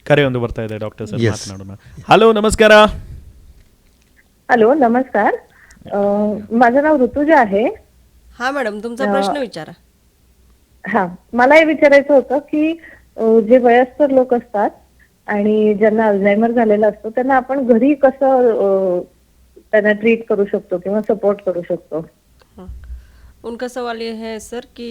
ಕರೆಯೊಂದು ಬರ್ತಾ ಇದೆ doctor sir, Yes. ಮಾತನಾಡೋಣ. ಹಲೋ, ನಮಸ್ಕಾರ. हॅलो, नमस्कार. माझं नाव ऋतुजा आहे. हा मॅडम, तुमचा प्रश्न विचारा. हा, मला हे विचारायचं होतं की जे वयस्कर लोक असतात आणि ज्यांना अल्झायमर झालेला असतो त्यांना आपण घरी कसं त्यांना ट्रीट करू शकतो किंवा सपोर्ट करू शकतो. हाँ। उनका सवाल ये है सर कि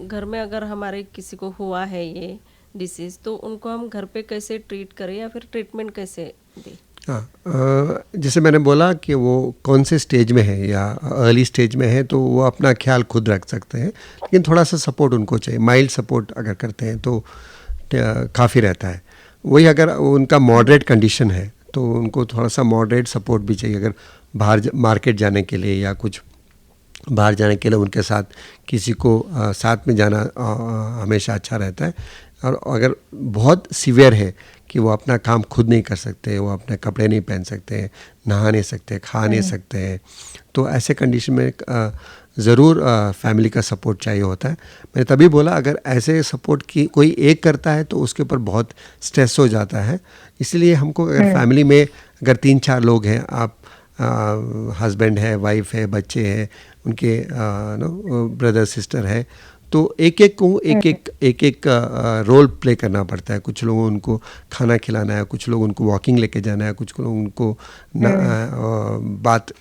घर में अगर हमारे किसी को हुआ है ये डिसीज़, तो उनको हम घर पे कैसे ट्रीट करें या फिर ट्रीटमेंट कैसे दें. हाँ, जैसे मैंने बोला कि वो कौन से स्टेज में है या अर्ली स्टेज में है तो वो अपना ख्याल खुद रख सकते हैं, लेकिन थोड़ा सा सपोर्ट उनको चाहिए. माइल्ड सपोर्ट अगर करते हैं तो काफ़ी रहता है. वही अगर उनका मॉडरेट कंडीशन है तो उनको थोड़ा सा मॉडरेट सपोर्ट भी चाहिए. अगर बाहर मार्केट जाने के लिए या कुछ बाहर जाने के लिए उनके साथ किसी को साथ में जाना हमेशा अच्छा रहता है. और अगर बहुत सीवियर है कि वो अपना काम खुद नहीं कर सकते, वो अपने कपड़े नहीं पहन सकते, नहा नहीं सकते, खा नहीं सकते हैं, तो ऐसे कंडीशन में ज़रूर फैमिली का सपोर्ट चाहिए होता है. मैंने तभी बोला अगर ऐसे सपोर्ट की कोई एक करता है तो उसके ऊपर बहुत स्ट्रेस हो जाता है. इसलिए हमको अगर फैमिली में अगर 3-4 लोग हैं, आप हस्बैंड है, वाइफ है, बच्चे हैं, उनके ब्रदर सिस्टर है, तो एक एक रोल प्ले करना पड़ता है. कुछ लोगों उनको खाना खिलाना है, कुछ लोग उनको वॉकिंग लेके जाना है, कुछ लोग उनको बात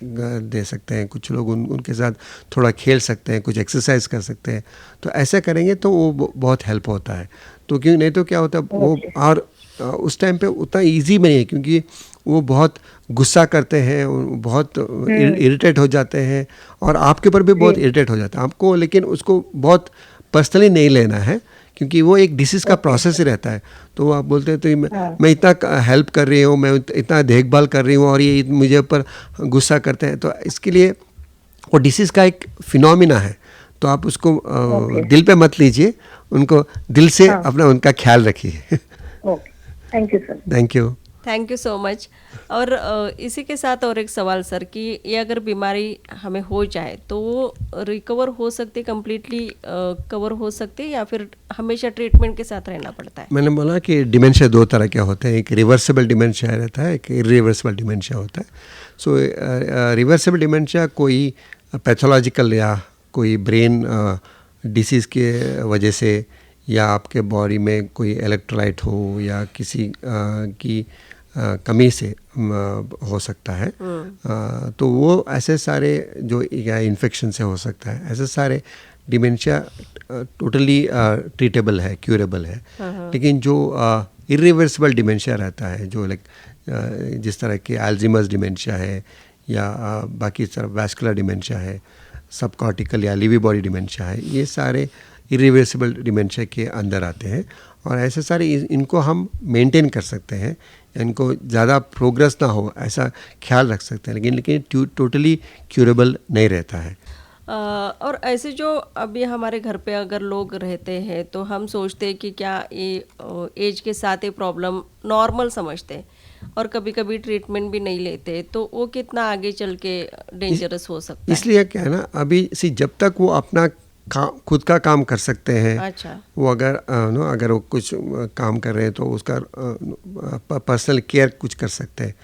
दे सकते हैं, कुछ लोग उनके साथ थोड़ा खेल सकते हैं, कुछ एक्सरसाइज कर सकते हैं. तो ऐसा करेंगे तो वो बहुत हेल्प होता है. तो क्यों नहीं तो क्या होता है वो, और उस टाइम पे उतना ईजी नहीं है क्योंकि वो बहुत गुस्सा करते हैं, बहुत इरिटेट हो जाते हैं और आपके ऊपर भी बहुत इरिटेट हो जाता है आपको, लेकिन उसको बहुत पर्सनली नहीं लेना है क्योंकि वो एक डिसीज़ का प्रोसेस ही रहता है. तो आप बोलते हैं तो मैं इतना हेल्प कर रही हूँ, मैं इतना देखभाल कर रही हूँ और ये मुझे ऊपर गुस्सा करते हैं, तो इसके लिए वो डिसीज़ का एक फिनोमिना है. तो आप उसको दिल पे मत लीजिए, उनको दिल से अपना उनका ख्याल रखिए. Thank you sir. Thank you. Thank you so much. और इसी के साथ और एक सवाल सर कि ये अगर बीमारी हमें हो जाए तो वो रिकवर हो सकती, कम्प्लीटली कवर हो सकती या फिर हमेशा ट्रीटमेंट के साथ रहना पड़ता है. मैंने बोला कि डिमेंशिया 2 तरह के होते हैं, एक रिवर्सिबल डिमेंशिया रहता है, एक इरिवर्सिबल डिमेंशिया होता है. सो रिवर्सिबल डिमेंशिया कोई पैथोलॉजिकल या कोई ब्रेन डिसीज़ के वजह से या आपके बॉडी में कोई इलेक्ट्रोलाइट हो या किसी की कमी से हो सकता है. तो वो ऐसे सारे जो या इन्फेक्शन से हो सकता है, ऐसे सारे डिमेंशिया टोटली ट्रीटेबल है, क्यूरेबल है. लेकिन जो इरिवर्सिबल डिमेंशिया रहता है, जो लाइक जिस तरह के अल्जाइमर्स डिमेंशिया है या बाकी तरह वैस्कुलर डिमेंशिया है, सब कॉर्टिकल या लिवी बॉडी डिमेंशिया है, ये सारे इरिवर्सिबल डिमेंशिया के अंदर आते हैं. और ऐसे सारे इनको हम मेंटेन कर सकते हैं, इनको ज़्यादा प्रोग्रेस ना हो ऐसा ख्याल रख सकते हैं, लेकिन टोटली क्यूरेबल नहीं रहता है. और ऐसे जो अभी हमारे घर पे अगर लोग रहते हैं तो हम सोचते हैं कि क्या ये एज के साथ ये प्रॉब्लम नॉर्मल समझते हैं और कभी कभी ट्रीटमेंट भी नहीं लेते, तो वो कितना आगे चल के डेंजरस हो सकता है. इसलिए क्या है ना, अभी जब तक वो अपना खुद का काम कर सकते हैं. अच्छा. वो अगर वो कुछ काम कर रहे हैं तो उसका पर्सनल केयर कुछ कर सकते हैं.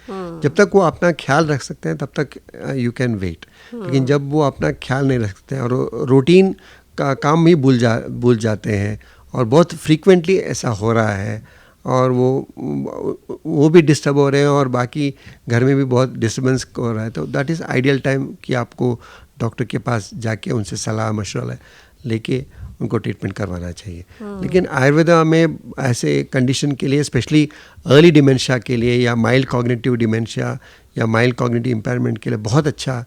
जब तक वो अपना ख्याल रख सकते हैं तब तक यू कैन वेट. लेकिन जब वो अपना ख्याल नहीं रखते हैं और रूटीन का काम भी भूल जाते हैं और बहुत फ्रीक्वेंटली ऐसा हो रहा है और वो भी डिस्टर्ब हो रहे हैं और बाकी घर में भी बहुत डिस्टर्बेंस हो रहा है, तो दैट इज़ आइडियल टाइम कि आपको डॉक्टर के पास जाके उनसे सलाह मशवरा लेके उनको ट्रीटमेंट करवाना चाहिए. लेकिन आयुर्वेदा में ऐसे कंडीशन के लिए, स्पेशली अर्ली डिमेंशिया के लिए या माइल्ड कॉग्निटिव डिमेंशिया या माइल्ड कॉग्निटिव इम्पेयरमेंट के लिए बहुत अच्छा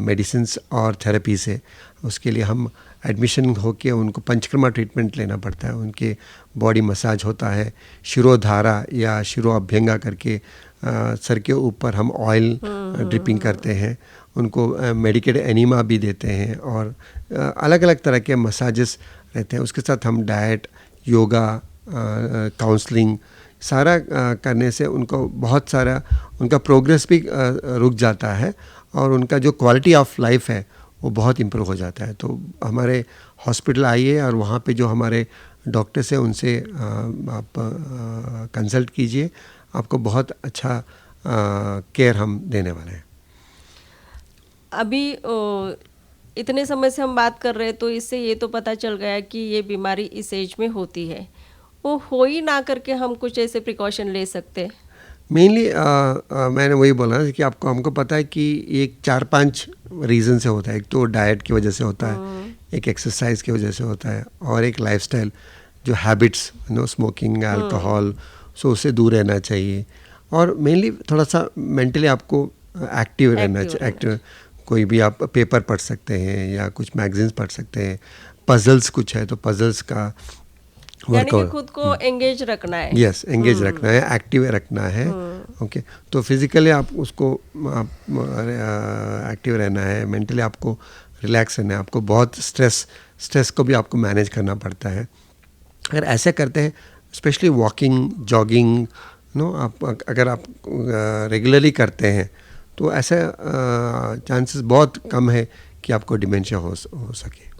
मेडिसिन्स और थेरेपीज़ है. उसके लिए हम एडमिशन होके उनको पंचकर्मा ट्रीटमेंट लेना पड़ता है. उनके बॉडी मसाज होता है, शिरोधारा या शिरो अभ्यंगा करके सर के ऊपर हम ऑयल ड्रिपिंग करते हैं. उनको मेडिकेट एनीमा भी देते हैं और अलग अलग तरह के मसाजेस रहते हैं. उसके साथ हम डाइट, योगा, काउंसलिंग सारा करने से उनको बहुत सारा उनका प्रोग्रेस भी रुक जाता है और उनका जो क्वालिटी ऑफ लाइफ है वो बहुत इम्प्रूव हो जाता है. तो हमारे हॉस्पिटल आइए और वहाँ पे जो हमारे डॉक्टर से उनसे आप कंसल्ट कीजिए, आपको बहुत अच्छा केयर हम देने वाले हैं। अभी इतने समय से हम बात कर रहे हैं तो इससे ये तो पता चल गया कि ये बीमारी इस एज में होती है, वो हो ही ना करके हम कुछ ऐसे प्रिकॉशन ले सकते हैं। मेनली मैंने वही बोला ना कि हमको पता है कि एक 4-5 रीज़न से होता है। एक तो डाइट की वजह से होता है, एक एक्सरसाइज की वजह से होता है, और एक लाइफस्टाइल जो हैबिट्स स्मोकिंग, अल्कोहल, सो उससे दूर रहना चाहिए। और मेनली थोड़ा सा मेंटली आपको एक्टिव रहना चाहिए। एक्टिव कोई भी आप पेपर पढ़ सकते हैं या कुछ मैगजीन्स पढ़ सकते हैं, पजल्स कुछ है तो पजल्स का यानी कि वर्कआउट, खुद को एंगेज रखना है। यस एंगेज रखना है, एक्टिव रखना है। ओके, तो फिजिकली आप उसको एक्टिव रहना है, मेंटली आपको रिलैक्स रहना है। आपको बहुत स्ट्रेस को भी आपको मैनेज करना पड़ता है। अगर ऐसे करते हैं, स्पेशली वॉकिंग, जॉगिंग, आप अगर आप रेगुलरली करते हैं तो ऐसा चांसेस बहुत कम है कि आपको डिमेंशिया हो सके।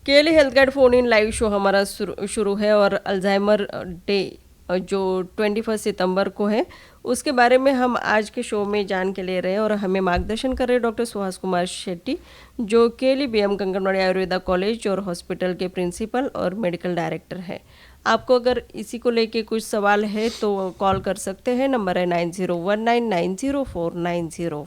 केली health guide phone in live show हमारा शुरू है, और अल्जाइमर डे जो 21 सितंबर को है उसके बारे में हम आज के शो में जान के ले रहे हैं। और हमें मार्गदर्शन कर रहे हैं डॉक्टर सुहास कुमार शेट्टी, जो केली बीएम कंगनवाड़ी आयुर्वेदा कॉलेज और हॉस्पिटल के प्रिंसिपल और मेडिकल डायरेक्टर हैं। आपको अगर इसी को लेके कुछ सवाल है तो कॉल कर सकते हैं। नंबर है 901990490490।